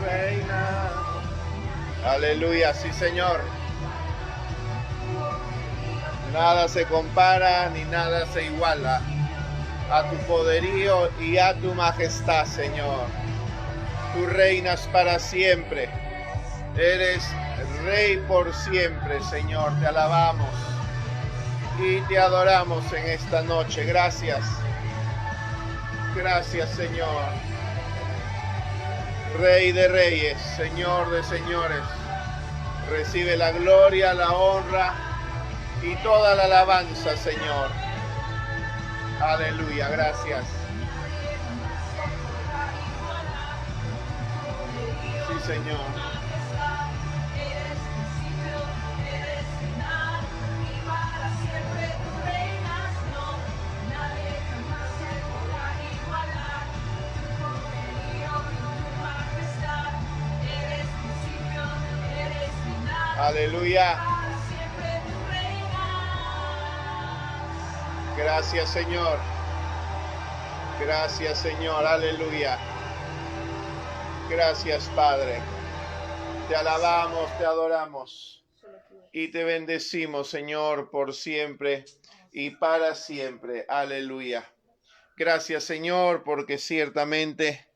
Reina. Aleluya, sí, Señor. Nada se compara ni nada se iguala a tu poderío y a tu majestad, Señor. Tú reinas para siempre. Eres Rey por siempre, Señor. Te alabamos y te adoramos en esta noche. Gracias. Gracias, Señor. Rey de reyes, Señor de señores. Recibe la gloria, la honra y toda la alabanza, Señor. Aleluya, gracias. Sí, Señor. Aleluya. Gracias, Señor. Gracias, Señor. Aleluya. Gracias, Padre. Te alabamos, te adoramos y te bendecimos, Señor, por siempre y para siempre. Aleluya. Gracias, Señor, porque ciertamente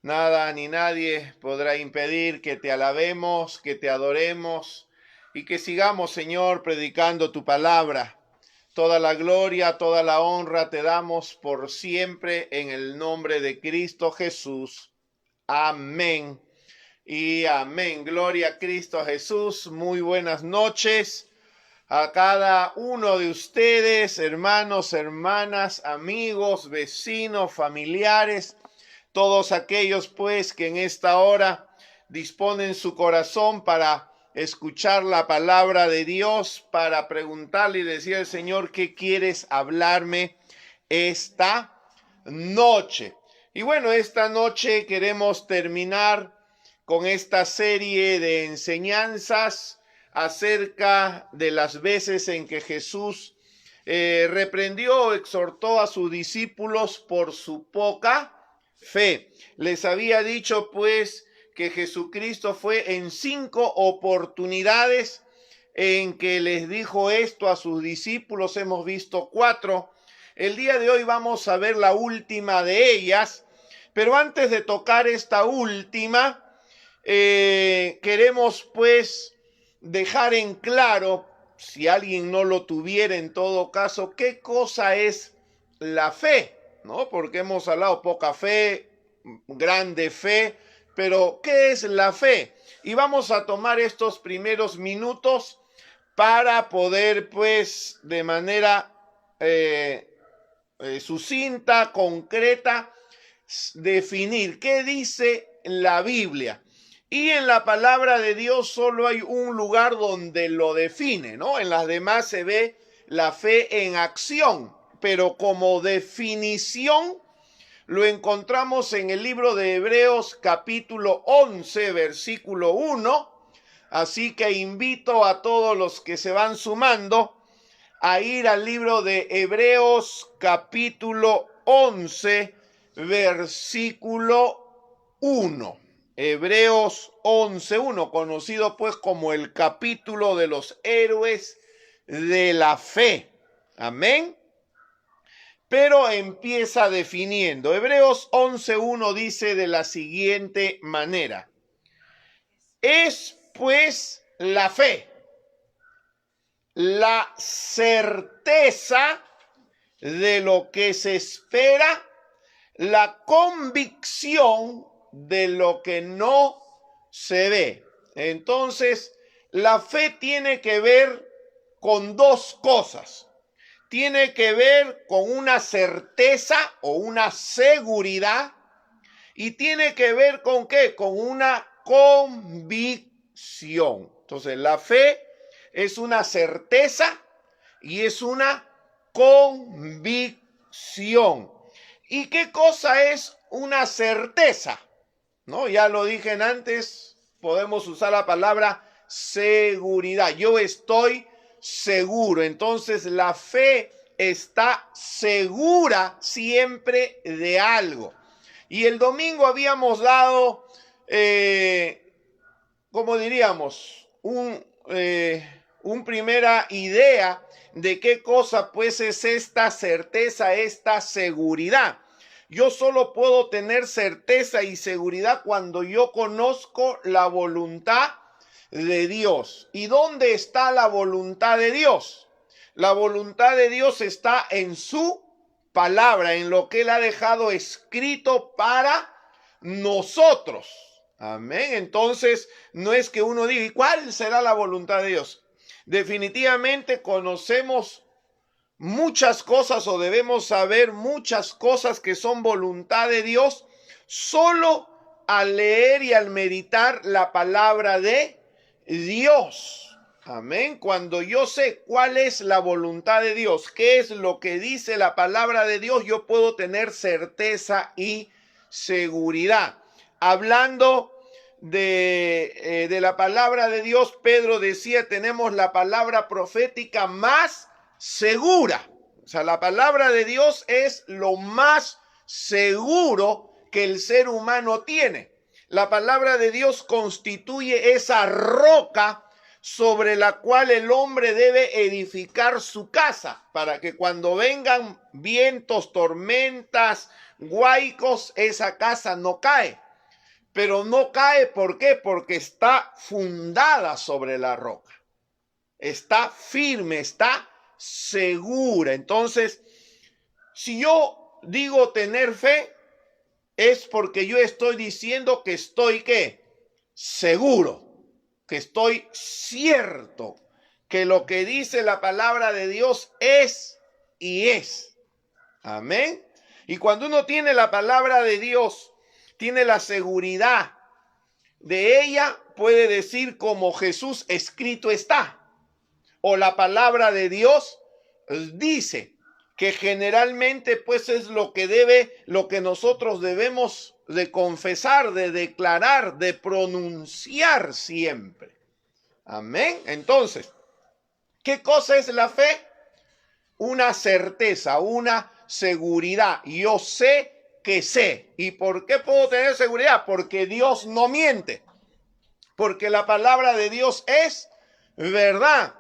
nada ni nadie podrá impedir que te alabemos, que te adoremos y que sigamos, Señor, predicando tu palabra. Toda la gloria, toda la honra te damos por siempre en el nombre de Cristo Jesús. Amén y amén. Gloria a Cristo Jesús. Muy buenas noches a cada uno de ustedes, hermanos, hermanas, amigos, vecinos, familiares, todos aquellos pues que en esta hora disponen su corazón para escuchar la palabra de Dios, para preguntarle y decir al Señor, ¿qué quieres hablarme esta noche? Y bueno, esta noche queremos terminar con esta serie de enseñanzas acerca de las veces en que Jesús reprendió o exhortó a sus discípulos por su poca fe. Les había dicho pues que Jesucristo fue en 5 oportunidades en que les dijo esto a sus discípulos. Hemos visto 4. El día de hoy vamos a ver la última de ellas, pero antes de tocar esta última, queremos pues dejar en claro, si alguien no lo tuviera en todo caso, qué cosa es la fe, ¿no? Porque hemos hablado poca fe, grande fe, pero ¿qué es la fe? Y vamos a tomar estos primeros minutos para poder pues de manera sucinta, concreta, definir qué dice la Biblia. Y en la palabra de Dios solo hay un lugar donde lo define, ¿no? En las demás se ve la fe en acción, pero como definición lo encontramos en el libro de Hebreos capítulo 11, versículo 1. Así que invito a todos los que se van sumando a ir al libro de Hebreos capítulo 11, versículo 1. Hebreos 11:1, conocido pues como el capítulo de los héroes de la fe. Amén. Pero empieza definiendo. Hebreos 11:1 dice de la siguiente manera: es pues la fe, la certeza de lo que se espera, la convicción de lo que no se ve. Entonces, la fe tiene que ver con dos cosas. Tiene que ver con una certeza o una seguridad, y tiene que ver con ¿qué? Con una convicción. Entonces, la fe es una certeza y es una convicción. ¿Y qué cosa es una certeza? ¿No? Ya lo dije antes, podemos usar la palabra seguridad. Yo estoy seguro. Entonces la fe está segura siempre de algo. Y el domingo habíamos dado como diríamos, primera idea de qué cosa pues es esta certeza, esta seguridad. Yo solo puedo tener certeza y seguridad cuando yo conozco la voluntad de Dios. ¿Y dónde está la voluntad de Dios? La voluntad de Dios está en su palabra, en lo que Él ha dejado escrito para nosotros. Amén. Entonces, no es que uno diga, ¿y cuál será la voluntad de Dios? Definitivamente conocemos muchas cosas o debemos saber muchas cosas que son voluntad de Dios solo al leer y al meditar la palabra de Dios. Amén. Cuando yo sé cuál es la voluntad de Dios, qué es lo que dice la palabra de Dios, yo puedo tener certeza y seguridad. Hablando de la palabra de Dios, Pedro decía, tenemos la palabra profética más segura. O sea, la palabra de Dios es lo más seguro que el ser humano tiene. La palabra de Dios constituye esa roca sobre la cual el hombre debe edificar su casa, para que cuando vengan vientos, tormentas, huaicos, esa casa no cae. Pero no cae, ¿por qué? Porque está fundada sobre la roca. Está firme, está segura. Entonces, si yo digo tener fe, es porque yo estoy diciendo que estoy, ¿qué? Seguro, que estoy cierto, que lo que dice la palabra de Dios es y es. Amén. Y cuando uno tiene la palabra de Dios, tiene la seguridad de ella, puede decir como Jesús, escrito está. O la palabra de Dios dice, que generalmente pues es lo que nosotros debemos de confesar, de declarar, de pronunciar siempre. Amén. Entonces, ¿qué cosa es la fe? Una certeza, una seguridad. Yo sé que sé. ¿Y por qué puedo tener seguridad? Porque Dios no miente. Porque la palabra de Dios es verdad.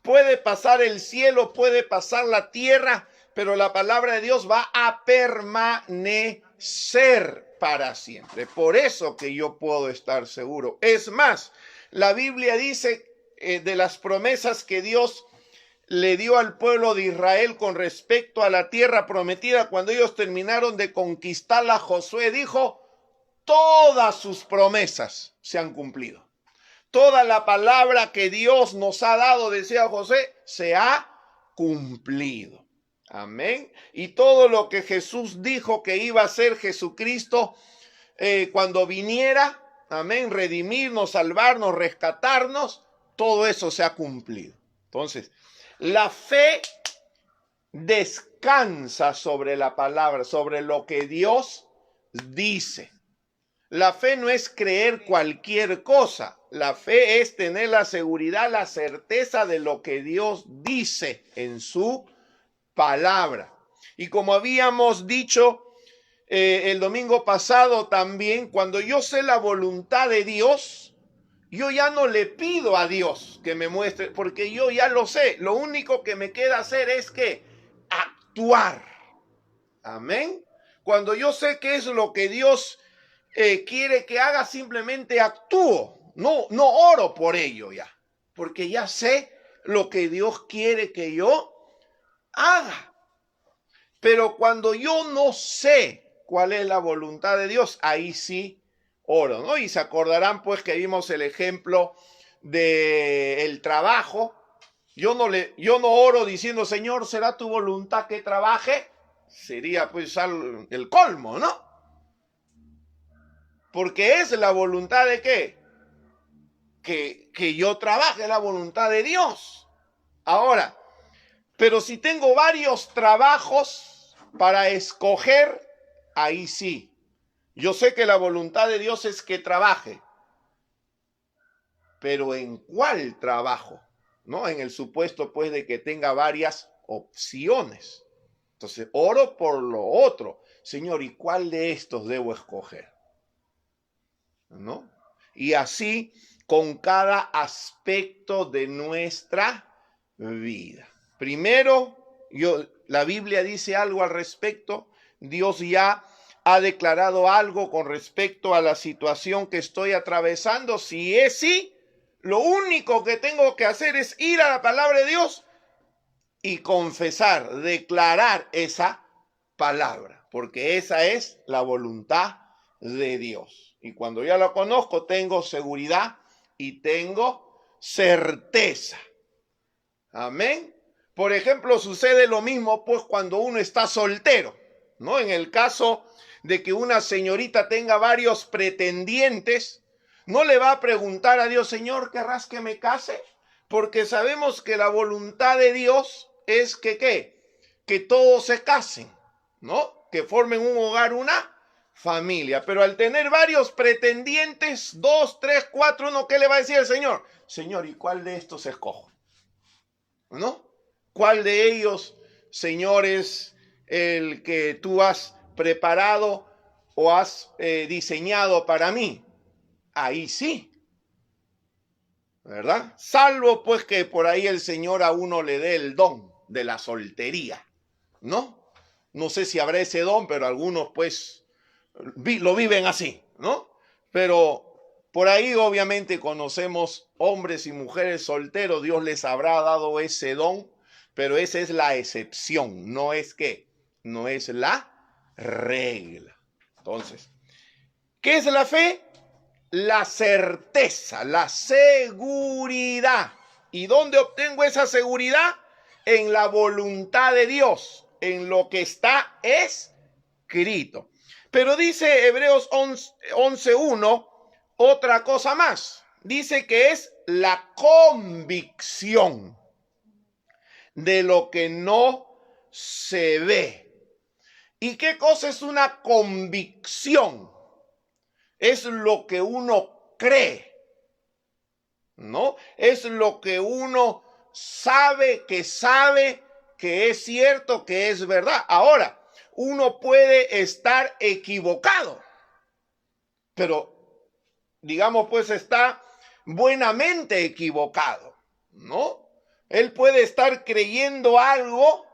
Puede pasar el cielo, puede pasar la tierra, pero la palabra de Dios va a permanecer para siempre. Por eso que yo puedo estar seguro. Es más, la Biblia dice de las promesas que Dios le dio al pueblo de Israel con respecto a la tierra prometida, cuando ellos terminaron de conquistarla, Josué dijo, todas sus promesas se han cumplido. Toda la palabra que Dios nos ha dado, decía José, se ha cumplido. Amén. Y todo lo que Jesús dijo que iba a hacer Jesucristo cuando viniera, amén, redimirnos, salvarnos, rescatarnos, todo eso se ha cumplido. Entonces, la fe descansa sobre la palabra, sobre lo que Dios dice. La fe no es creer cualquier cosa. La fe es tener la seguridad, la certeza de lo que Dios dice en su palabra. Y como habíamos dicho el domingo pasado también, cuando yo sé la voluntad de Dios, yo ya no le pido a Dios que me muestre, porque yo ya lo sé. Lo único que me queda hacer es que actuar. Amén. Cuando yo sé qué es lo que Dios quiere que haga, simplemente actúo. No oro por ello ya, porque ya sé lo que Dios quiere que yo haga. Pero cuando yo no sé cuál es la voluntad de Dios, ahí sí oro, ¿no? Y se acordarán pues que vimos el ejemplo del trabajo. Yo no oro diciendo, Señor, ¿será tu voluntad que trabaje? Sería pues el colmo, ¿no? Porque es la voluntad de ¿qué? Que yo trabaje, la voluntad de Dios. Ahora, pero si tengo varios trabajos para escoger, ahí sí. Yo sé que la voluntad de Dios es que trabaje. Pero ¿en cuál trabajo? ¿No? En el supuesto, pues, de que tenga varias opciones. Entonces, oro por lo otro. Señor, ¿y cuál de estos debo escoger? ¿no? Y así con cada aspecto de nuestra vida. Primero, la Biblia dice algo al respecto. Dios ya ha declarado algo con respecto a la situación que estoy atravesando. Si es sí, lo único que tengo que hacer es ir a la palabra de Dios y confesar, declarar esa palabra, porque esa es la voluntad de Dios. Y cuando ya la conozco, tengo seguridad y tengo certeza. Amén. Por ejemplo, sucede lo mismo pues cuando uno está soltero, ¿no? En el caso de que una señorita tenga varios pretendientes, no le va a preguntar a Dios, Señor, ¿querrás que me case? Porque sabemos que la voluntad de Dios es que, ¿qué? Que todos se casen, ¿no? Que formen un hogar, una familia. Pero al tener varios pretendientes, 2, 3, 4, uno, ¿qué le va a decir el Señor? Señor, ¿y cuál de estos escojo? ¿No? ¿Cuál de ellos, Señor, es el que tú has preparado o has diseñado para mí? Ahí sí, ¿verdad? Salvo pues que por ahí el Señor a uno le dé el don de la soltería, ¿no? No sé si habrá ese don, pero algunos pues lo viven así, ¿no? Pero por ahí obviamente conocemos hombres y mujeres solteros, Dios les habrá dado ese don, pero esa es la excepción, no es la regla. Entonces, ¿qué es la fe? La certeza, la seguridad. ¿Y dónde obtengo esa seguridad? En la voluntad de Dios, en lo que está escrito. Pero dice Hebreos 11:1 otra cosa más. Dice que es la convicción de lo que no se ve. ¿Y qué cosa es una convicción? Es lo que uno cree, ¿no? Es lo que uno sabe que es cierto, que es verdad. Ahora, uno puede estar equivocado, pero digamos pues está buenamente equivocado, ¿no? Él puede estar creyendo algo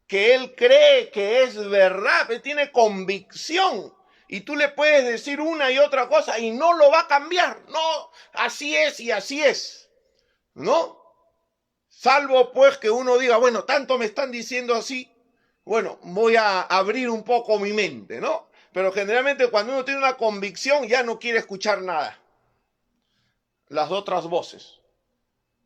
que él cree que es verdad, él tiene convicción. Y tú le puedes decir una y otra cosa y no lo va a cambiar. No, así es y así es, ¿no? Salvo pues que uno diga, bueno, tanto me están diciendo así, bueno, voy a abrir un poco mi mente, ¿no? Pero generalmente cuando uno tiene una convicción ya no quiere escuchar nada. Las otras voces,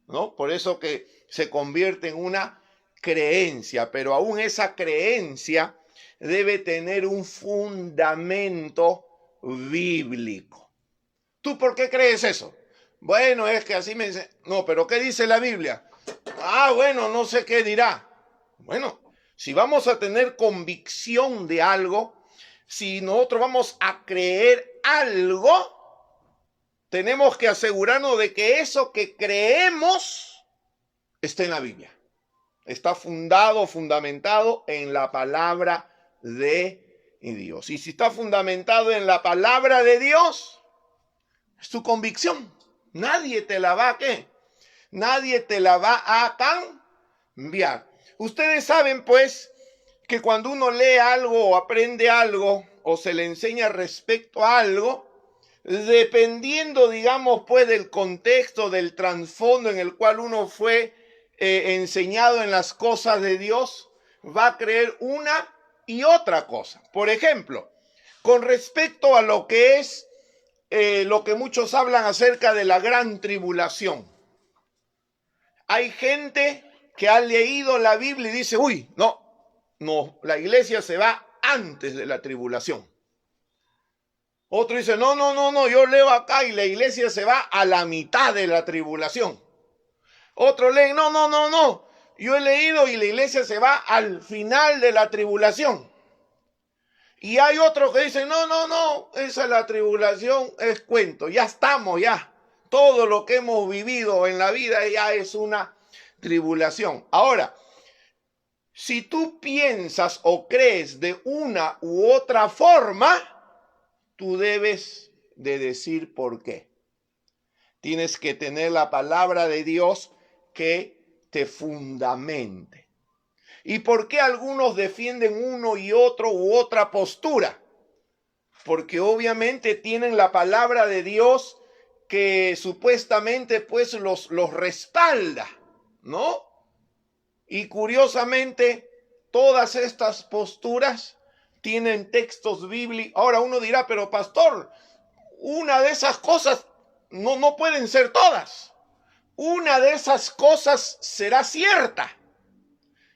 ¿no? Por eso que se convierte en una creencia, pero aún esa creencia debe tener un fundamento bíblico. ¿Tú por qué crees eso? Bueno, es que así me dice. No, pero ¿qué dice la Biblia? Ah, bueno, no sé qué dirá. Bueno, si vamos a tener convicción de algo, si nosotros vamos a creer algo, tenemos que asegurarnos de que eso que creemos está en la Biblia. Está fundamentado en la palabra de Dios. Y si está fundamentado en la palabra de Dios, es tu convicción. Nadie te la va a ¿qué? Nadie te la va a cambiar. Ustedes saben pues que cuando uno lee algo o aprende algo o se le enseña respecto a algo, dependiendo digamos pues del contexto, del trasfondo en el cual uno fue enseñado en las cosas de Dios, va a creer una y otra cosa. Por ejemplo, con respecto a lo que es lo que muchos hablan acerca de la gran tribulación. Hay gente que ha leído la Biblia y dice, uy, no, la iglesia se va antes de la tribulación. Otro dice, no, yo leo acá y la iglesia se va a la mitad de la tribulación. Otro lee, no, yo he leído y la iglesia se va al final de la tribulación. Y hay otros que dicen, no, esa es la tribulación, es cuento, ya estamos, ya. Todo lo que hemos vivido en la vida ya es una tribulación. Ahora, si tú piensas o crees de una u otra forma, tú debes de decir por qué. Tienes que tener la palabra de Dios que te fundamente. ¿Y por qué algunos defienden uno y otro u otra postura? Porque obviamente tienen la palabra de Dios que supuestamente pues los respalda, ¿no? Y curiosamente, todas estas posturas tienen textos bíblicos. Ahora uno dirá, pero pastor, una de esas cosas no pueden ser todas. Una de esas cosas será cierta.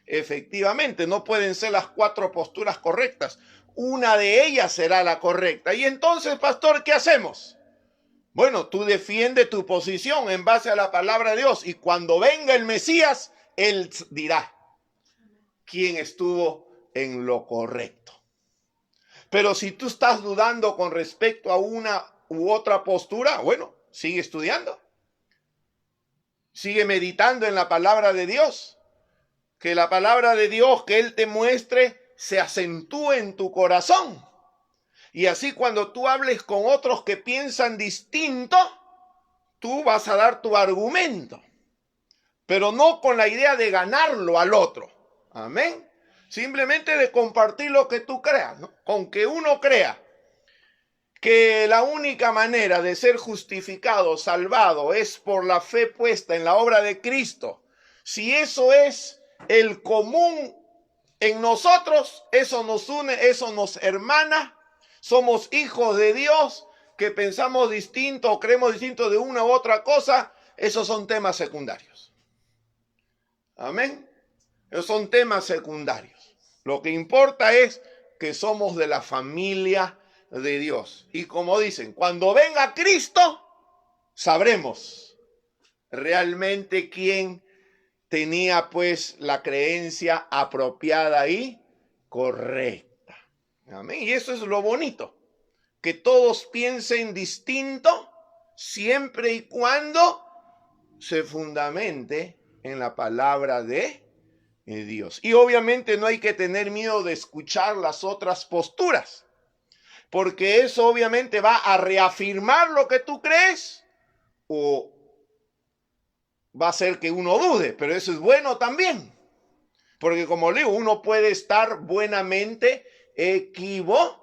Efectivamente, no pueden ser las 4 posturas correctas. Una de ellas será la correcta. Y entonces, pastor, ¿qué hacemos? Bueno, tú defiende tu posición en base a la palabra de Dios. Y cuando venga el Mesías, Él dirá quién estuvo en lo correcto. Pero si tú estás dudando con respecto a una u otra postura, bueno, sigue estudiando. Sigue meditando en la palabra de Dios. Que la palabra de Dios que Él te muestre se acentúe en tu corazón. Y así cuando tú hables con otros que piensan distinto, tú vas a dar tu argumento. Pero no con la idea de ganarlo al otro. Amén. Simplemente de compartir lo que tú creas, ¿no? Con que uno crea que la única manera de ser justificado, salvado, es por la fe puesta en la obra de Cristo. Si eso es el común en nosotros, eso nos une, eso nos hermana. Somos hijos de Dios que pensamos distinto o creemos distinto de una u otra cosa. Esos son temas secundarios. Amén. Esos son temas secundarios. Lo que importa es que somos de la familia de Dios. Y como dicen, cuando venga Cristo, sabremos realmente quién tenía pues la creencia apropiada y correcta. Amén. Y eso es lo bonito, que todos piensen distinto siempre y cuando se fundamente en la palabra de Dios. Y obviamente no hay que tener miedo de escuchar las otras posturas, porque eso obviamente va a reafirmar lo que tú crees o va a hacer que uno dude, pero eso es bueno también, porque como digo, uno puede estar buenamente equivocado.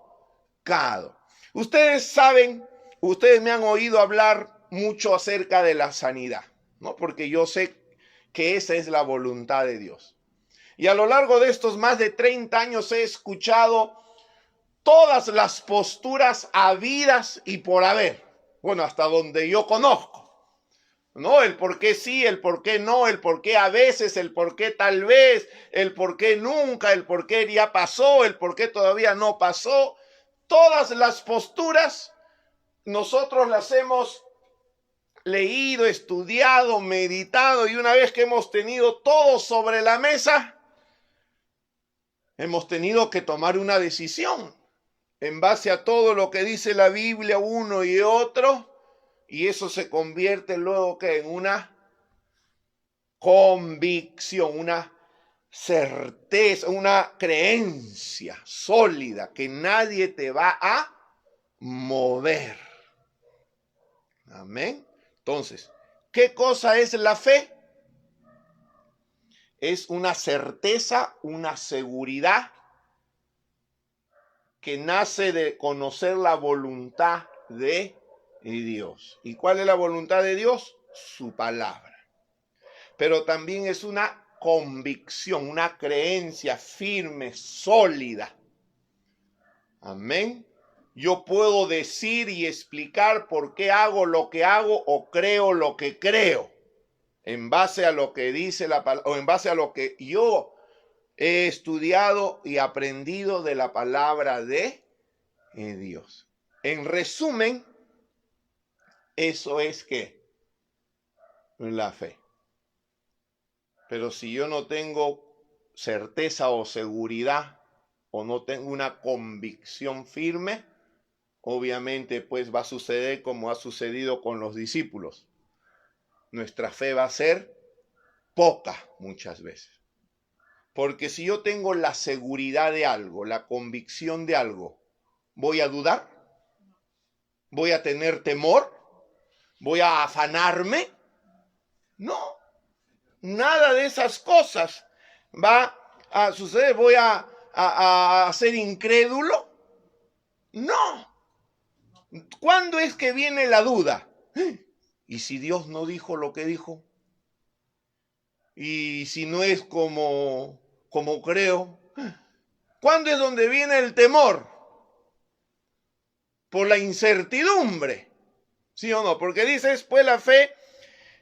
Ustedes saben, ustedes me han oído hablar mucho acerca de la sanidad, ¿no? Porque yo sé que esa es la voluntad de Dios. Y a lo largo de estos más de 30 años he escuchado todas las posturas habidas y por haber. Bueno, hasta donde yo conozco. ¿No? El por qué sí, el por qué no, el por qué a veces, el por qué tal vez, el por qué nunca, el por qué ya pasó, el por qué todavía no pasó. Todas las posturas nosotros las hemos leído, estudiado, meditado, y una vez que hemos tenido todo sobre la mesa, hemos tenido que tomar una decisión en base a todo lo que dice la Biblia uno y otro, y eso se convierte luego que en una convicción, una certeza, una creencia sólida que nadie te va a mover. Amén. Entonces, ¿qué cosa es la fe? Es una certeza, una seguridad que nace de conocer la voluntad de Dios. ¿Y cuál es la voluntad de Dios? Su palabra. Pero también es una convicción, una creencia firme, sólida. Amén. Yo puedo decir y explicar por qué hago lo que hago o creo lo que creo, en base a lo que dice la palabra, o en base a lo que yo he estudiado y aprendido de la palabra de Dios. En resumen, eso es que la fe. Pero si yo no tengo certeza o seguridad o no tengo una convicción firme, obviamente pues va a suceder como ha sucedido con los discípulos. Nuestra fe va a ser poca muchas veces. Porque si yo tengo la seguridad de algo, la convicción de algo, ¿voy a dudar? ¿Voy a tener temor? ¿Voy a afanarme? No, nada de esas cosas va a suceder. ¿Voy a ser incrédulo? No. ¿Cuándo es que viene la duda? ¿Y si Dios no dijo lo que dijo? ¿Y si no es como creo? ¿Cuándo es donde viene el temor? Por la incertidumbre. ¿Sí o no? Porque dice, pues la fe,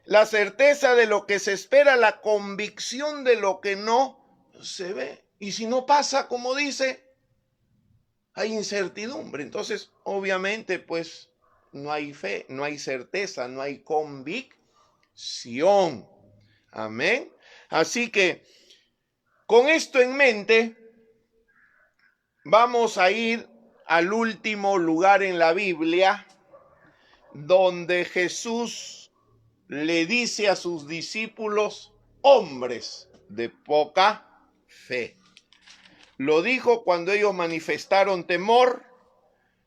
la certeza de lo que se espera, la convicción de lo que no se ve. Y si no pasa, como dice, hay incertidumbre. Entonces, obviamente, pues no hay fe, no hay certeza, no hay convicción. Amén. Así que, con esto en mente, vamos a ir al último lugar en la Biblia donde Jesús le dice a sus discípulos, hombres de poca fe. Lo dijo cuando ellos manifestaron temor,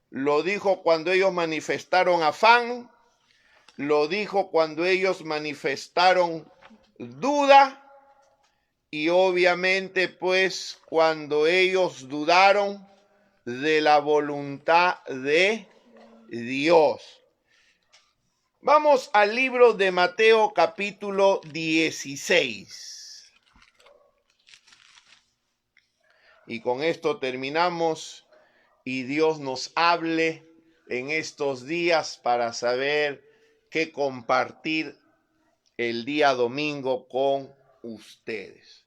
lo dijo cuando ellos manifestaron afán, lo dijo cuando ellos manifestaron duda y obviamente pues cuando ellos dudaron de la voluntad de Dios. Vamos al libro de Mateo capítulo 16. Y con esto terminamos y Dios nos hable en estos días para saber qué compartir el día domingo con ustedes.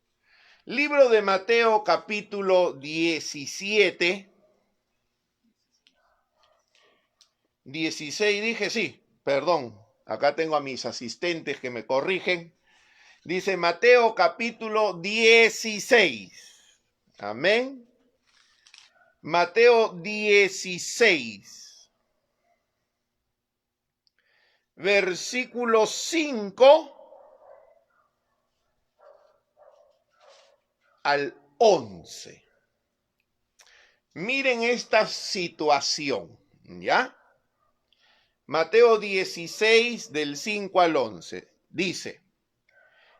Libro de Mateo capítulo 17. 16 dije, sí, perdón, acá tengo a mis asistentes que me corrigen. Dice Mateo capítulo 16. Amén. Mateo 16. Versículo 5 al 11. Miren esta situación, ¿ya? Mateo 16 del 5 al 11. Dice,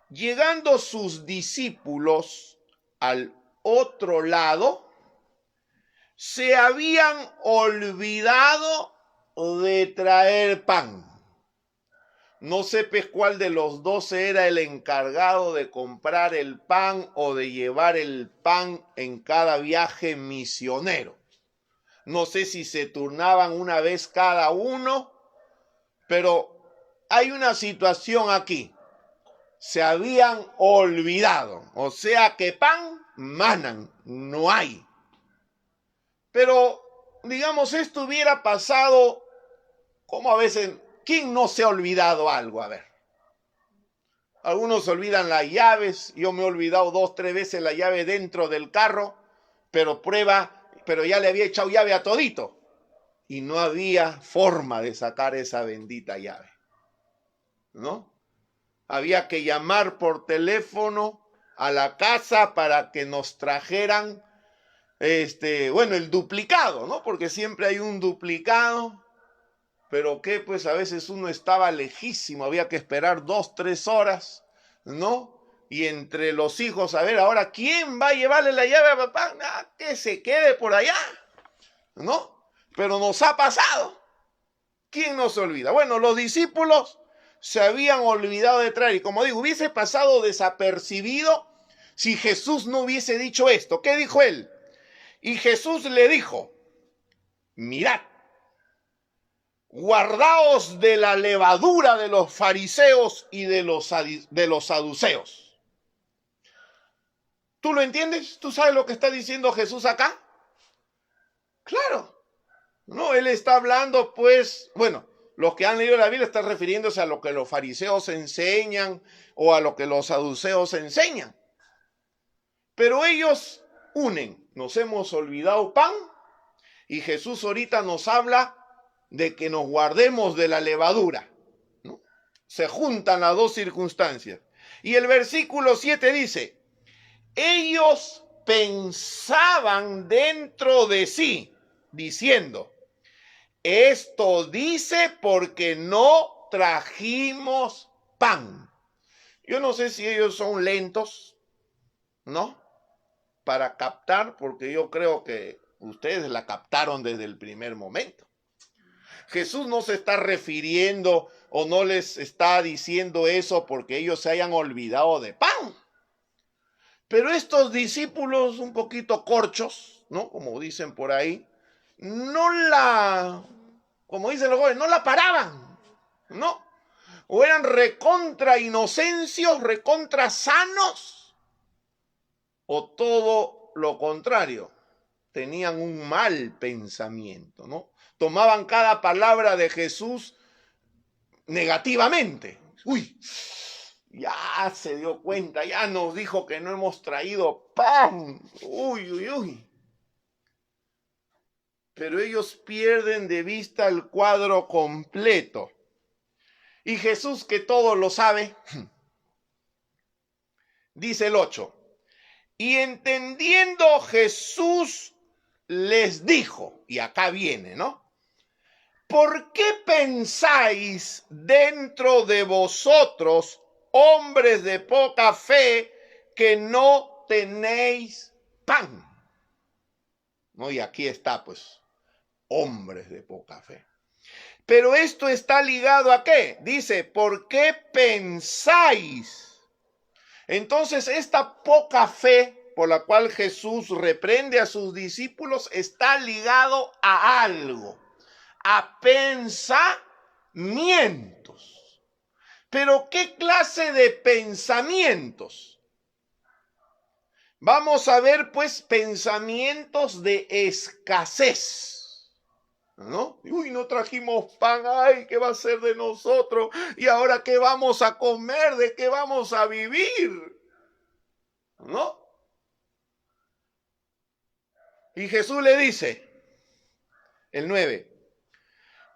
llegando sus discípulos al otro lado, se habían olvidado de traer pan. No sé pues cuál de los dos era el encargado de comprar el pan o de llevar el pan en cada viaje misionero. No sé si se turnaban una vez cada uno, pero hay una situación aquí. Se habían olvidado, o sea que pan manan, no hay. Pero, digamos, esto hubiera pasado como a veces, ¿quién no se ha olvidado algo? A ver. Algunos se olvidan las llaves, yo me he olvidado 2, 3 veces la llave dentro del carro, pero ya le había echado llave a todito. Y no había forma de sacar esa bendita llave, ¿no? Había que llamar por teléfono a la casa para que nos trajeran, el duplicado, ¿no? Porque siempre hay un duplicado, pero que pues a veces uno estaba lejísimo, había que esperar 2, 3 horas, ¿no? Y entre los hijos, a ver, ahora, ¿quién va a llevarle la llave a papá? Que se quede por allá, ¿no? Pero nos ha pasado. ¿Quién no se olvida? Bueno, los discípulos se habían olvidado de traer. Y como digo, hubiese pasado desapercibido si Jesús no hubiese dicho esto. ¿Qué dijo él? Y Jesús le dijo, mirad, guardaos de la levadura de los fariseos y de los saduceos. ¿Tú lo entiendes? ¿Tú sabes lo que está diciendo Jesús acá? Claro. No, él está hablando, pues, bueno, los que han leído la Biblia están refiriéndose a lo que los fariseos enseñan o a lo que los saduceos enseñan. Pero ellos unen, nos hemos olvidado pan y Jesús ahorita nos habla de que nos guardemos de la levadura, ¿no? Se juntan las dos circunstancias. Y el versículo 7 dice, ellos pensaban dentro de sí, diciendo, Esto dice porque no trajimos pan. Yo no sé si ellos son lentos, ¿no? Para captar, porque yo creo que ustedes la captaron desde el primer momento. Jesús no se está refiriendo o no les está diciendo eso porque ellos se hayan olvidado de pan. Pero estos discípulos un poquito corchos, ¿no? Como dicen por ahí, como dicen los jóvenes, no la paraban, ¿no? O eran recontra inocencios, recontra sanos, o todo lo contrario, tenían un mal pensamiento, ¿no? Tomaban cada palabra de Jesús negativamente. Uy, ya se dio cuenta, ya nos dijo que no hemos traído pan. Uy, uy, uy. Pero ellos pierden de vista el cuadro completo. Y Jesús, que todo lo sabe, dice el 8. Y entendiendo Jesús les dijo, y acá viene, ¿no? ¿Por qué pensáis dentro de vosotros, hombres de poca fe, que no tenéis pan? ¿No? Y aquí está, pues, hombres de poca fe. Pero esto está ligado a ¿qué? Dice, ¿por qué pensáis? Entonces, esta poca fe por la cual Jesús reprende a sus discípulos está ligado a algo, a pensamientos. ¿Pero qué clase de pensamientos? Vamos a ver, pues, pensamientos de escasez. ¿No? Uy, no trajimos pan, ay, ¿qué va a ser de nosotros? ¿Y ahora qué vamos a comer? ¿De qué vamos a vivir? ¿No? Y Jesús le dice, el 9,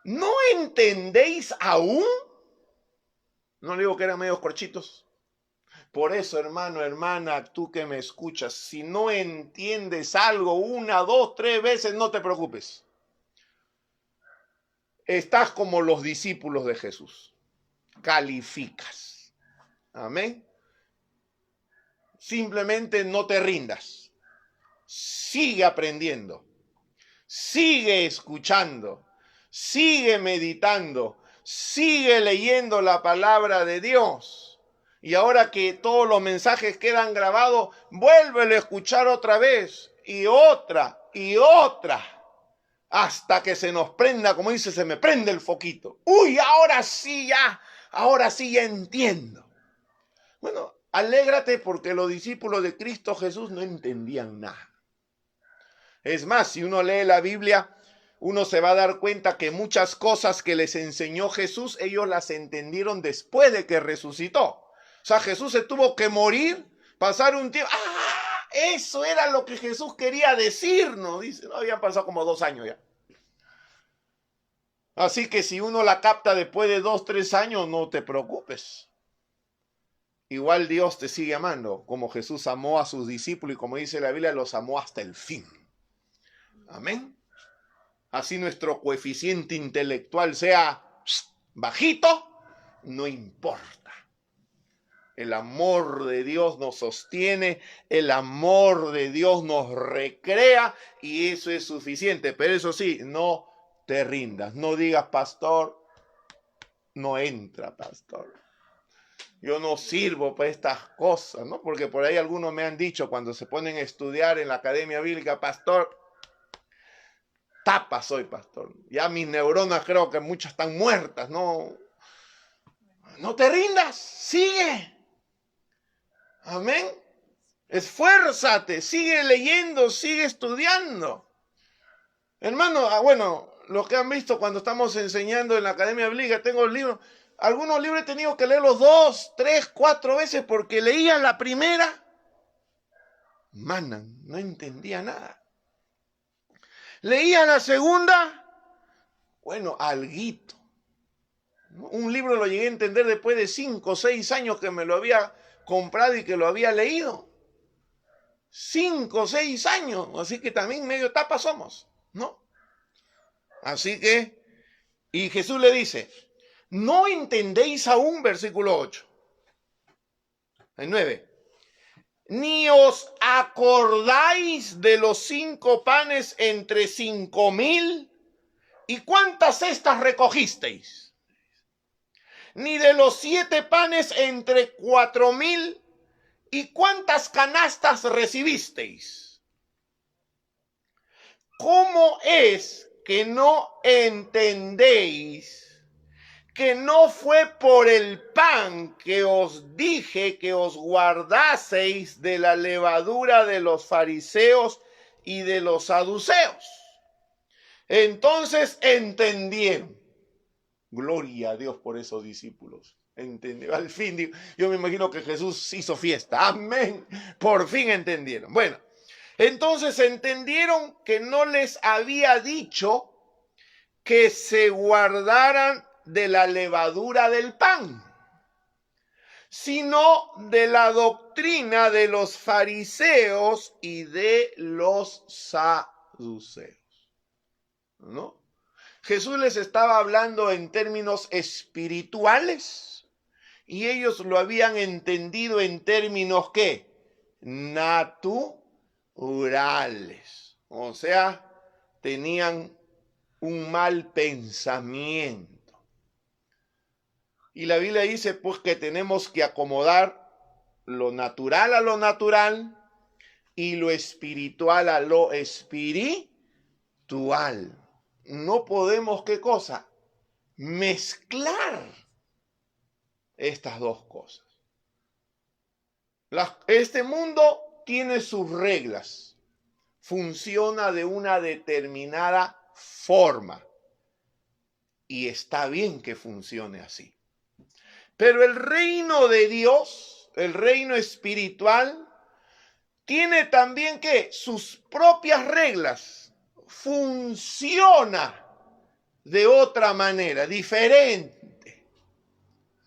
¿no entendéis aún? No le digo que eran medios corchitos. Por eso, hermano, hermana, tú que me escuchas, si no entiendes algo 1, 2, 3 veces, no te preocupes. Estás como los discípulos de Jesús. Calificas. Amén. Simplemente no te rindas. Sigue aprendiendo. Sigue escuchando. Sigue meditando. Sigue leyendo la palabra de Dios. Y ahora que todos los mensajes quedan grabados, vuélvelo a escuchar otra vez. Y otra. Y otra. Hasta que se nos prenda, como dice, se me prende el foquito. Uy, ahora sí ya entiendo. Bueno, alégrate porque los discípulos de Cristo Jesús no entendían nada. Es más, si uno lee la Biblia, uno se va a dar cuenta que muchas cosas que les enseñó Jesús, ellos las entendieron después de que resucitó. O sea, Jesús se tuvo que morir, pasar un tiempo. Eso era lo que Jesús quería decirnos. Dice, no, habían pasado como 2 años ya. Así que si uno la capta después de 2, 3 años, no te preocupes. Igual Dios te sigue amando, como Jesús amó a sus discípulos y como dice la Biblia, los amó hasta el fin. Amén. Así nuestro coeficiente intelectual sea bajito, no importa. El amor de Dios nos sostiene, el amor de Dios nos recrea y eso es suficiente. Pero eso sí, no te rindas, no digas, pastor, no entra, pastor. Yo no sirvo para estas cosas, ¿no? Porque por ahí algunos me han dicho cuando se ponen a estudiar en la Academia Bíblica, pastor, tapa soy, pastor. Ya mis neuronas creo que muchas están muertas, ¿no? No te rindas, sigue. Amén. Esfuérzate, sigue leyendo, sigue estudiando. Hermano, bueno, los que han visto cuando estamos enseñando en la Academia Bíblica, tengo libros. Algunos libros he tenido que leerlos 2, 3, 4 veces porque leía la primera. Manan, no entendía nada. Leía la segunda, bueno, alguito. Un libro lo llegué a entender después de 5 o 6 años que me lo había comprado y que lo había leído. 5 o 6 años, así que también medio tapa somos, ¿no? Así que, y Jesús le dice, ¿no entendéis aún? Versículo 8. El 9. Ni os acordáis de los 5 panes entre 5,000, ¿y cuántas cestas recogisteis? Ni de los 7 panes entre 4,000, ¿y cuántas canastas recibisteis? ¿Cómo es que no entendéis que no fue por el pan que os dije que os guardaseis de la levadura de los fariseos y de los saduceos? Entonces entendieron. Gloria a Dios por esos discípulos. Al fin, yo me imagino que Jesús hizo fiesta. Amén. Por fin entendieron. Bueno, entonces entendieron que no les había dicho que se guardaran de la levadura del pan, sino de la doctrina de los fariseos y de los saduceos. ¿No? Jesús les estaba hablando en términos espirituales y ellos lo habían entendido en términos ¿qué? Naturales. O sea, tenían un mal pensamiento. Y la Biblia dice pues que tenemos que acomodar lo natural a lo natural y lo espiritual a lo espiritual. No podemos, ¿qué cosa? Mezclar estas dos cosas. Este mundo tiene sus reglas. Funciona de una determinada forma. Y está bien que funcione así. Pero el reino de Dios, el reino espiritual, tiene también ¿qué? Sus propias reglas. Funciona de otra manera, diferente.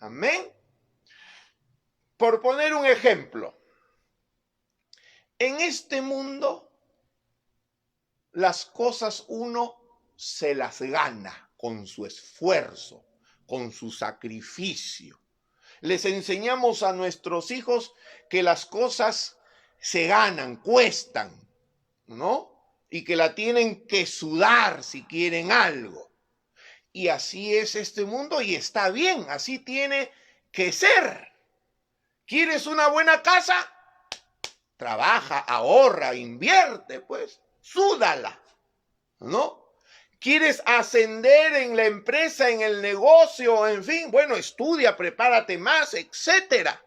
Amén. Por poner un ejemplo, en este mundo las cosas uno se las gana con su esfuerzo, con su sacrificio. Les enseñamos a nuestros hijos que las cosas se ganan, cuestan, ¿no? Y que la tienen que sudar si quieren algo. Y así es este mundo y está bien, así tiene que ser. ¿Quieres una buena casa? Trabaja, ahorra, invierte, pues, súdala, ¿no? ¿Quieres ascender en la empresa, en el negocio, en fin? Bueno, estudia, prepárate más, etcétera.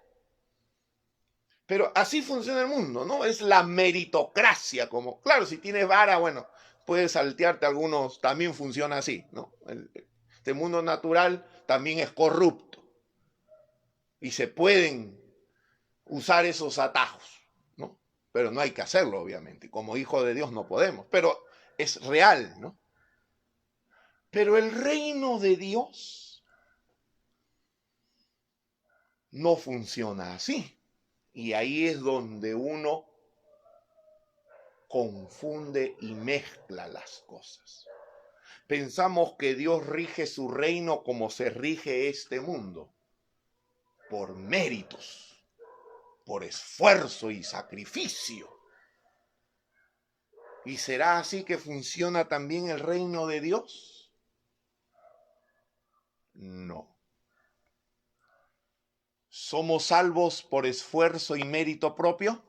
Pero así funciona el mundo, ¿no? Es la meritocracia, como, claro, si tienes vara, bueno, puedes saltearte algunos, también funciona así, ¿no? Este mundo natural también es corrupto y se pueden usar esos atajos, ¿no? Pero no hay que hacerlo, obviamente. Como hijo de Dios no podemos, pero es real, ¿no? Pero el reino de Dios no funciona así. Y ahí es donde uno confunde y mezcla las cosas. Pensamos que Dios rige su reino como se rige este mundo, por méritos, por esfuerzo y sacrificio. ¿Y será así que funciona también el reino de Dios? No. ¿Somos salvos por esfuerzo y mérito propio?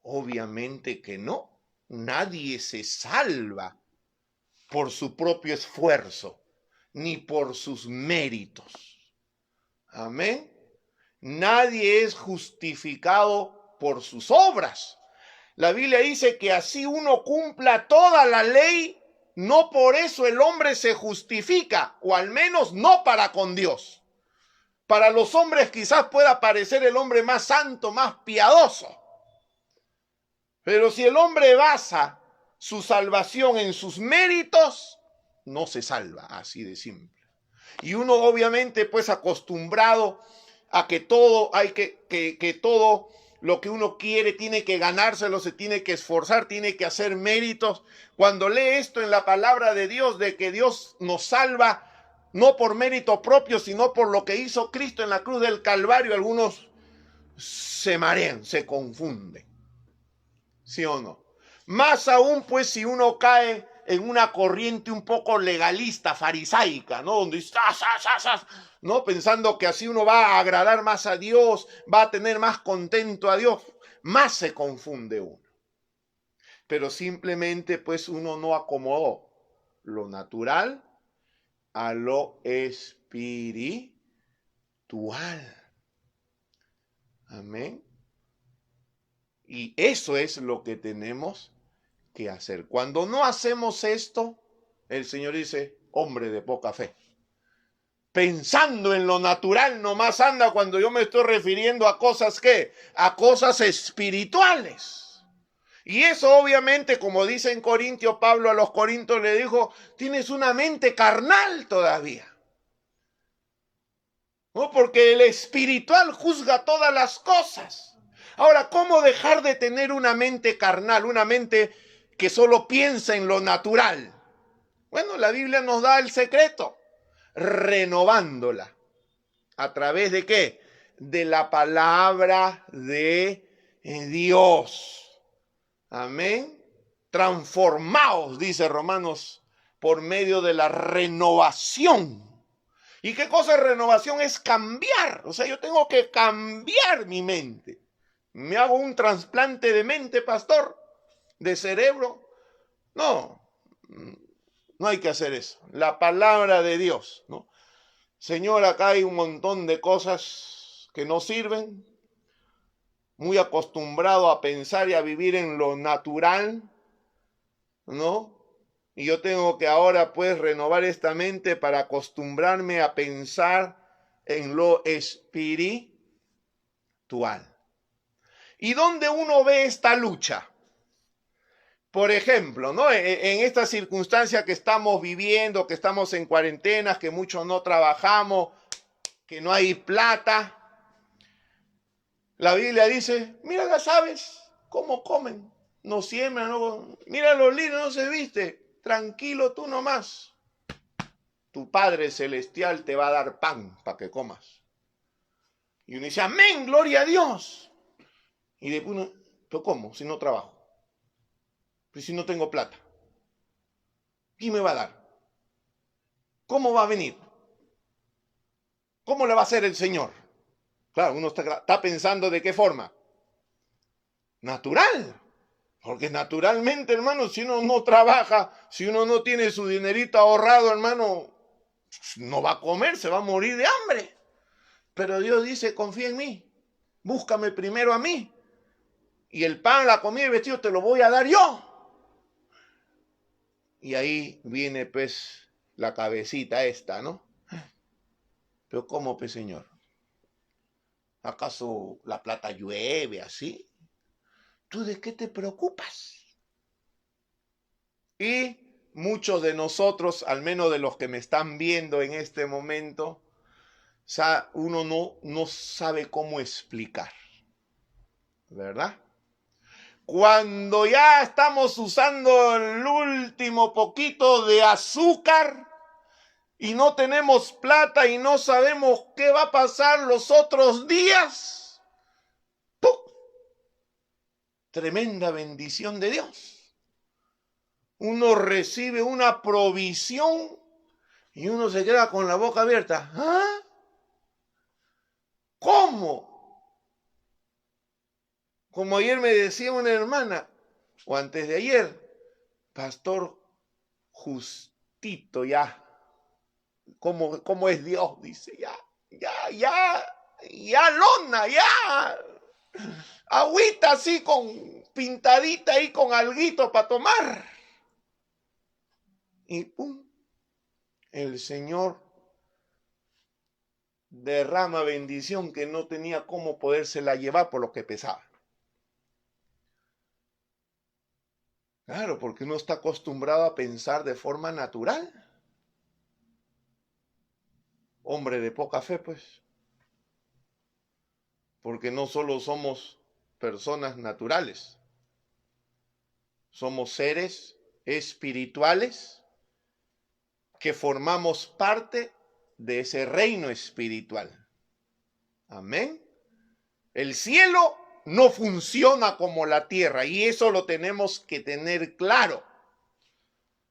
Obviamente que no. Nadie se salva por su propio esfuerzo, ni por sus méritos. Amén. Nadie es justificado por sus obras. La Biblia dice que así uno cumpla toda la ley, no por eso el hombre se justifica, o al menos no para con Dios. Para los hombres quizás pueda parecer el hombre más santo, más piadoso. Pero si el hombre basa su salvación en sus méritos, no se salva, así de simple. Y uno obviamente pues acostumbrado a que todo hay que todo lo que uno quiere, tiene que ganárselo, se tiene que esforzar, tiene que hacer méritos. Cuando lee esto en la palabra de Dios, de que Dios nos salva no por mérito propio, sino por lo que hizo Cristo en la cruz del Calvario, algunos se marean, se confunden. ¿Sí o no? Más aún, pues, si uno cae en una corriente un poco legalista, farisaica, ¿no? Donde está, ¿no? Pensando que así uno va a agradar más a Dios, va a tener más contento a Dios, más se confunde uno. Pero simplemente, pues, uno no acomodó lo natural a lo espiritual. Amén. Y eso es lo que tenemos que hacer. Cuando no hacemos esto, el Señor dice, hombre de poca fe. Pensando en lo natural nomás anda cuando yo me estoy refiriendo a cosas ¿qué? A cosas espirituales. Y eso obviamente, como dice en Corintios, Pablo a los corintios le dijo, tienes una mente carnal todavía. ¿No? Porque el espiritual juzga todas las cosas. Ahora, ¿cómo dejar de tener una mente carnal, una mente que solo piensa en lo natural? Bueno, la Biblia nos da el secreto, renovándola. ¿A través de qué? De la palabra de Dios. Amén. Transformaos, dice Romanos, por medio de la renovación. ¿Y qué cosa es renovación? Es cambiar. O sea, yo tengo que cambiar mi mente. ¿Me hago un trasplante de mente, pastor? ¿De cerebro? No, no hay que hacer eso. La palabra de Dios, ¿no? Señor, acá hay un montón de cosas que no sirven. Muy acostumbrado a pensar y a vivir en lo natural, ¿no? Y yo tengo que ahora pues renovar esta mente para acostumbrarme a pensar en lo espiritual. ¿Y dónde uno ve esta lucha? Por ejemplo, ¿no? En esta circunstancia que estamos viviendo, que estamos en cuarentenas, que muchos no trabajamos, que no hay plata, la Biblia dice, mira las aves, cómo comen, no siembran, no, mira los lirios, no se viste, tranquilo tú nomás. Tu Padre Celestial te va a dar pan para que comas. Y uno dice, amén, gloria a Dios. Y después uno, ¿pero cómo? Si no trabajo. Pues si no tengo plata. ¿Quién me va a dar? ¿Cómo va a venir? ¿Cómo le va a hacer el Señor? Claro, uno está pensando de qué forma. Natural. Porque naturalmente, hermano, si uno no trabaja, si uno no tiene su dinerito ahorrado, hermano, no va a comer, se va a morir de hambre. Pero Dios dice, confía en mí, búscame primero a mí. Y el pan, la comida y el vestido te lo voy a dar yo. Y ahí viene pues la cabecita esta, ¿no? Pero ¿cómo, pues, Señor? ¿Acaso la plata llueve así? ¿Tú de qué te preocupas? Y muchos de nosotros, al menos de los que me están viendo en este momento, uno no sabe cómo explicar, ¿verdad? Cuando ya estamos usando el último poquito de azúcar y no tenemos plata y no sabemos qué va a pasar los otros días, ¡pum! Tremenda bendición de Dios. Uno recibe una provisión y uno se queda con la boca abierta. ¿Ah? ¿Cómo? Como ayer me decía una hermana, o antes de ayer, pastor, justito ya. ¿Cómo es Dios? Dice, ya lona, ya. Agüita así con pintadita ahí con alguito para tomar. Y pum, el Señor derrama bendición que no tenía cómo podérsela llevar por lo que pesaba. Claro, porque uno está acostumbrado a pensar de forma natural. Hombre de poca fe, pues. Porque no solo somos personas naturales. Somos seres espirituales que formamos parte de ese reino espiritual. Amén. El cielo no funciona como la tierra y eso lo tenemos que tener claro.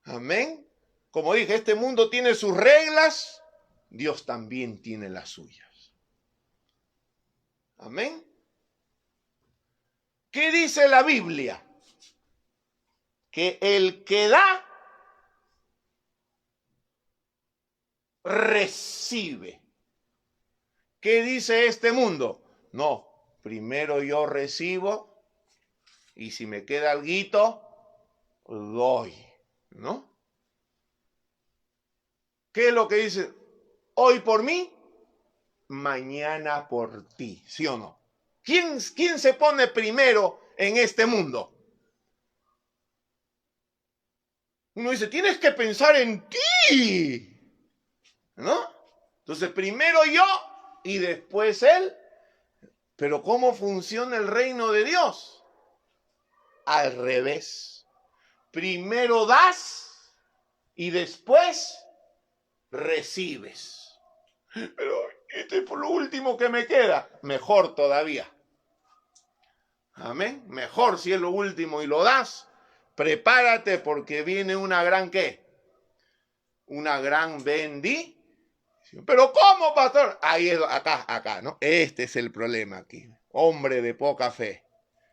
Amén. Como dije, este mundo tiene sus reglas, Dios también tiene las suyas. Amén. ¿Qué dice la Biblia? Que el que da, recibe. ¿Qué dice este mundo? No, primero yo recibo y si me queda alguito, doy, ¿no? ¿Qué es lo que dice? Hoy por mí, mañana por ti, ¿sí o no? ¿Quién se pone primero en este mundo? Uno dice, tienes que pensar en ti, ¿no? Entonces, primero yo y después él. Pero ¿cómo funciona el reino de Dios? Al revés. Primero das y después recibes. Pero este es por lo último que me queda. Mejor todavía. Amén. Mejor si es lo último y lo das. Prepárate porque viene una gran ¿qué? Una gran bendición. Pero ¿cómo, pastor? Ahí es, acá, ¿no? Este es el problema aquí. Hombre de poca fe.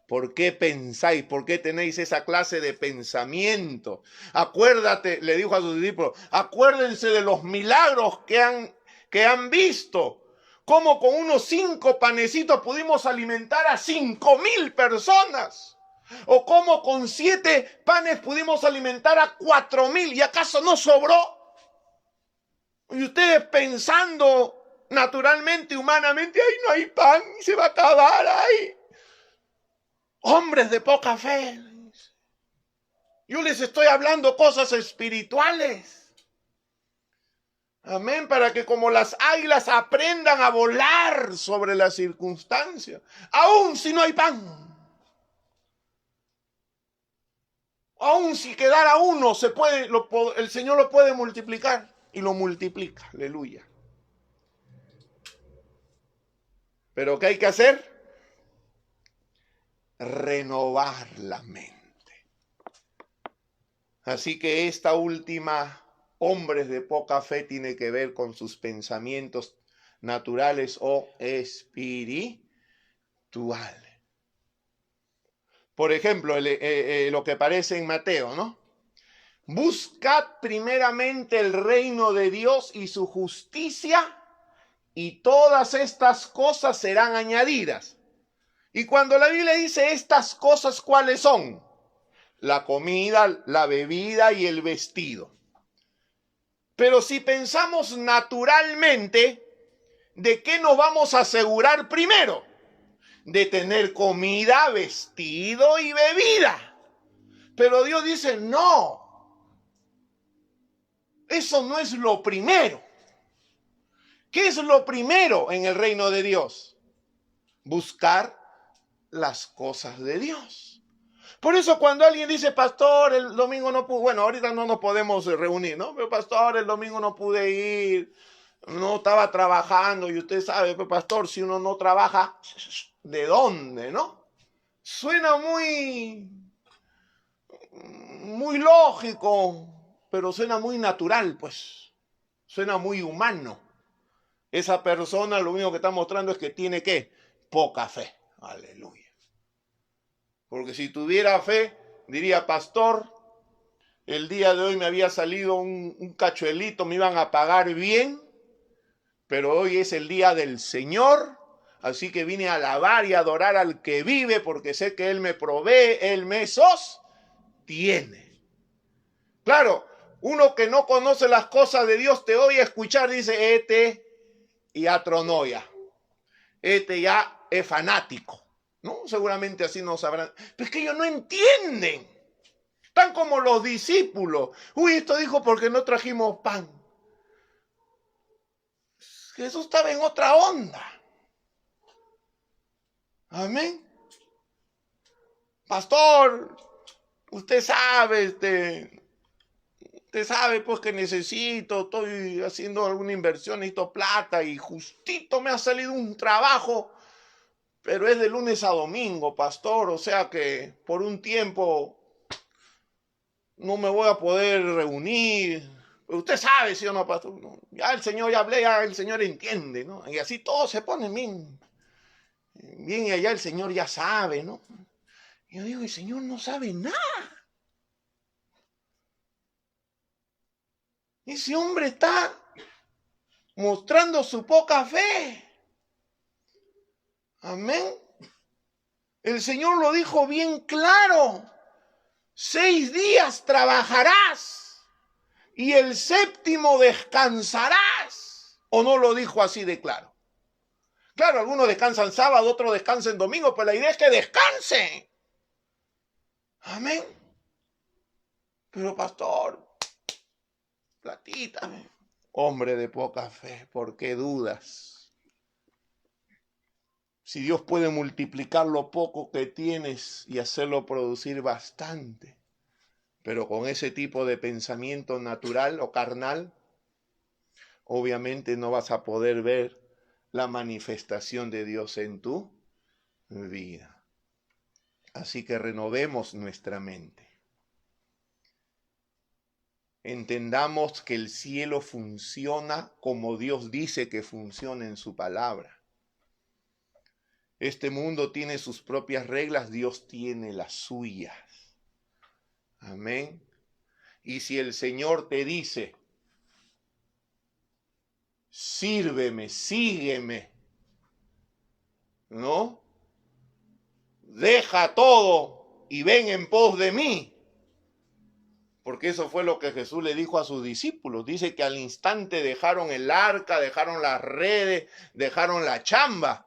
¿Por qué pensáis? ¿Por qué tenéis esa clase de pensamiento? Acuérdate, le dijo a sus discípulos, acuérdense de los milagros que han visto. Cómo con unos 5 panecitos pudimos alimentar a 5,000 personas. O cómo con 7 panes pudimos alimentar a 4,000. ¿Y acaso no sobró? Y ustedes pensando naturalmente, humanamente, ¡ay, no hay pan! Se va a acabar, ¡ay! Hombres de poca fe. Yo les estoy hablando cosas espirituales. Amén, para que como las águilas aprendan a volar sobre las circunstancias, aún si no hay pan. Aún si quedara uno, el Señor lo puede multiplicar y lo multiplica. Aleluya. Pero ¿qué hay que hacer? Renovar la mente. Así que esta última, hombres de poca fe, tiene que ver con sus pensamientos naturales o espirituales. Por ejemplo, lo que aparece en Mateo, ¿no? Buscad primeramente el reino de Dios y su justicia, y todas estas cosas serán añadidas. Y cuando la Biblia dice estas cosas, ¿cuáles son? La comida, la bebida y el vestido. Pero si pensamos naturalmente, ¿de qué nos vamos a asegurar primero? De tener comida, vestido y bebida. Pero Dios dice, no. Eso no es lo primero. ¿Qué es lo primero en el reino de Dios? Buscar las cosas de Dios. Por eso cuando alguien dice, pastor, el domingo no pude, bueno, ahorita no nos podemos reunir, ¿no? Pero pastor, el domingo no pude ir, no estaba trabajando, y usted sabe, pero pastor, si uno no trabaja, ¿de dónde, no? Suena muy lógico, pero suena muy natural, pues. Suena muy humano. Esa persona lo único que está mostrando es que tiene, ¿qué? Poca fe. Aleluya. Porque si tuviera fe, diría, pastor, el día de hoy me había salido un cachuelito, me iban a pagar bien, pero hoy es el día del Señor, así que vine a alabar y adorar al que vive, porque sé que Él me provee, Él me sostiene. Claro, uno que no conoce las cosas de Dios te oye escuchar, dice, este ya tronoya, este ya es fanático. ¿No? Seguramente así no sabrán. Pero es que ellos no entienden. Están como los discípulos. Uy, esto dijo porque no trajimos pan. Jesús estaba en otra onda. Amén. pastor, usted sabe, usted sabe pues que estoy haciendo alguna inversión, necesito plata y justito me ha salido un trabajo, pero es de lunes a domingo, pastor, o sea que por un tiempo no me voy a poder reunir. Usted sabe, ¿sí o no, pastor? No, ya el Señor, ya hablé, ya el Señor entiende, ¿no? Y así todo se pone bien, bien, y allá el Señor ya sabe, ¿no? Y yo digo, el Señor no sabe nada. Ese hombre está mostrando su poca fe. Amén. El Señor lo dijo bien claro. 6 días trabajarás y el 7º descansarás. ¿O no lo dijo así de claro? Claro, algunos descansan sábado, otros descansan domingo, pero la idea es que descansen. Amén. Pero pastor, platita, hombre de poca fe, ¿por qué dudas? Si Dios puede multiplicar lo poco que tienes y hacerlo producir bastante, pero con ese tipo de pensamiento natural o carnal, obviamente no vas a poder ver la manifestación de Dios en tu vida. Así que renovemos nuestra mente. Entendamos que el cielo funciona como Dios dice que funciona en su palabra. Este mundo tiene sus propias reglas, Dios tiene las suyas. Amén. Y si el Señor te dice, sírveme, sígueme, ¿no? Deja todo y ven en pos de mí. Porque eso fue lo que Jesús le dijo a sus discípulos. Dice que al instante dejaron el arca, dejaron las redes, dejaron la chamba.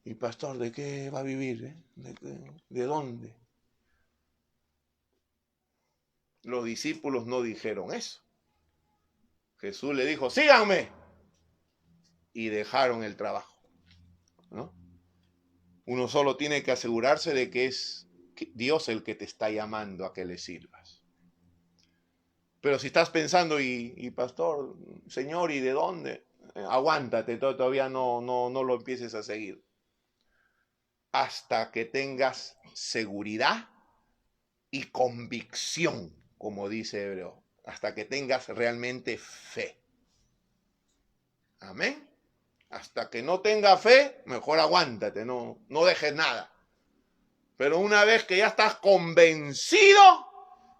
Y pastor, ¿de qué va a vivir? ¿De dónde? Los discípulos no dijeron eso. Jesús le dijo, síganme. Y dejaron el trabajo, ¿no? Uno solo tiene que asegurarse de que es Dios el que te está llamando a que le sirvas. Pero si estás pensando, y pastor, Señor, ¿y de dónde? Aguántate, todavía no lo empieces a seguir. Hasta que tengas seguridad y convicción, como dice Hebreo, hasta que tengas realmente fe. Amén. Hasta que no tengas fe, mejor aguántate, no dejes nada. Pero una vez que ya estás convencido,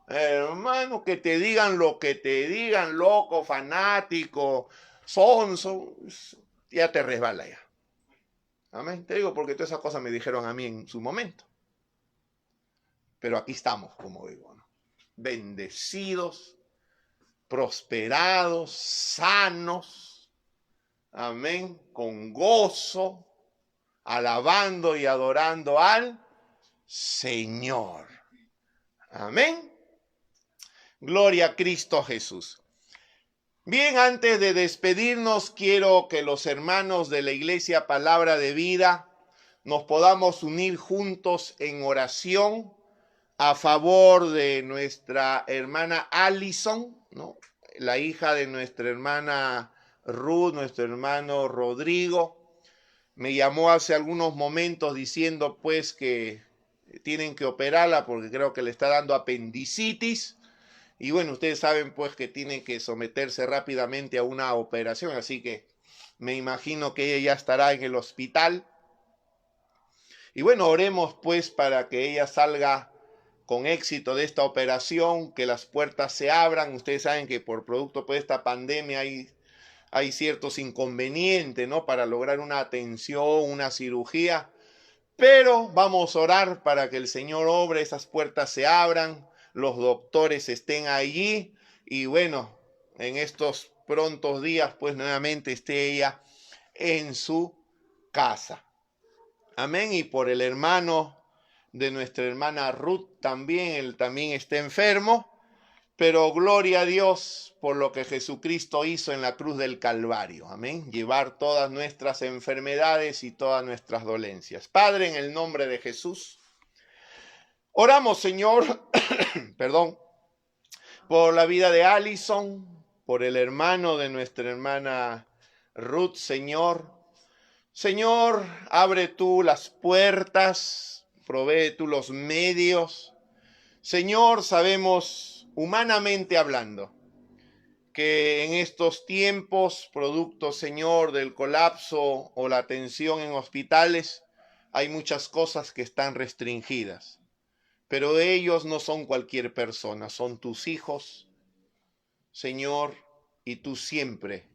hermano, que te digan lo que te digan, loco, fanático, sonso, ya te resbala ya. Amén. Te digo porque todas esas cosas me dijeron a mí en su momento. Pero aquí estamos, como digo, ¿no? Bendecidos, prosperados, sanos, amén, con gozo, alabando y adorando al Señor. Amén. Gloria a Cristo Jesús. Bien, antes de despedirnos, quiero que los hermanos de la Iglesia Palabra de Vida nos podamos unir juntos en oración a favor de nuestra hermana Allison, ¿no? La hija de nuestra hermana Ruth, nuestro hermano Rodrigo. Me llamó hace algunos momentos diciendo pues que tienen que operarla porque creo que le está dando apendicitis. Y bueno, ustedes saben pues que tiene que someterse rápidamente a una operación, así que me imagino que ella ya estará en el hospital. Y bueno, oremos pues para que ella salga con éxito de esta operación, que las puertas se abran. Ustedes saben que por producto de esta pandemia hay ciertos inconvenientes, ¿no? Para lograr una atención, una cirugía. Pero vamos a orar para que el Señor obre, esas puertas se abran, los doctores estén allí y bueno, en estos prontos días pues nuevamente esté ella en su casa. Amén. Y por el hermano de nuestra hermana Ruth también, él también está enfermo, Pero gloria a Dios por lo que Jesucristo hizo en la cruz del Calvario. Amén. Llevar todas nuestras enfermedades y todas nuestras dolencias. Padre, en el nombre de Jesús, oramos, Señor, perdón, por la vida de Alison, por el hermano de nuestra hermana Ruth, Señor. Señor, abre tú las puertas, provee tú los medios. Señor, sabemos, humanamente hablando, que en estos tiempos, producto, Señor, del colapso o la tensión en hospitales, hay muchas cosas que están restringidas. Pero ellos no son cualquier persona, son tus hijos, Señor, y tú siempre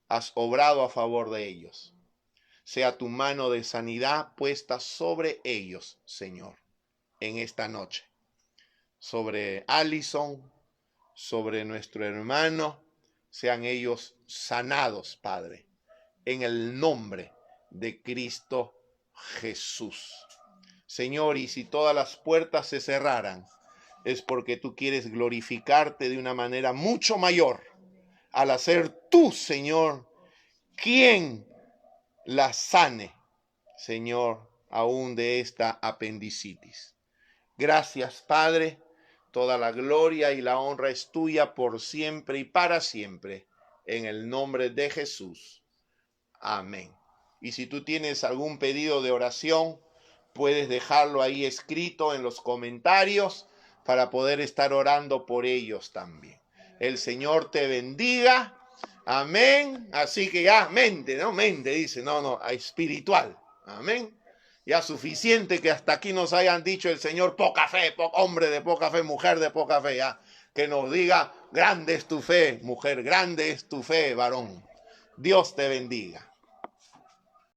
has obrado a favor de ellos. Sea tu mano de sanidad puesta sobre ellos, Señor, en esta noche. Sobre Alison, sobre nuestro hermano, sean ellos sanados, Padre, en el nombre de Cristo Jesús. Señor, y si todas las puertas se cerraran, es porque tú quieres glorificarte de una manera mucho mayor al hacer tú, Señor, quien la sane, Señor, aún de esta apendicitis. Gracias, Padre. Toda la gloria y la honra es tuya por siempre y para siempre, en el nombre de Jesús. Amén. Y si tú tienes algún pedido de oración, puedes dejarlo ahí escrito en los comentarios para poder estar orando por ellos también. El Señor te bendiga. Amén. Así que ya, mente, no mente, dice, no, espiritual. Amén. Ya suficiente que hasta aquí nos hayan dicho el Señor, poca fe, hombre de poca fe, mujer de poca fe, ya. Que nos diga, grande es tu fe, mujer, grande es tu fe, varón. Dios te bendiga.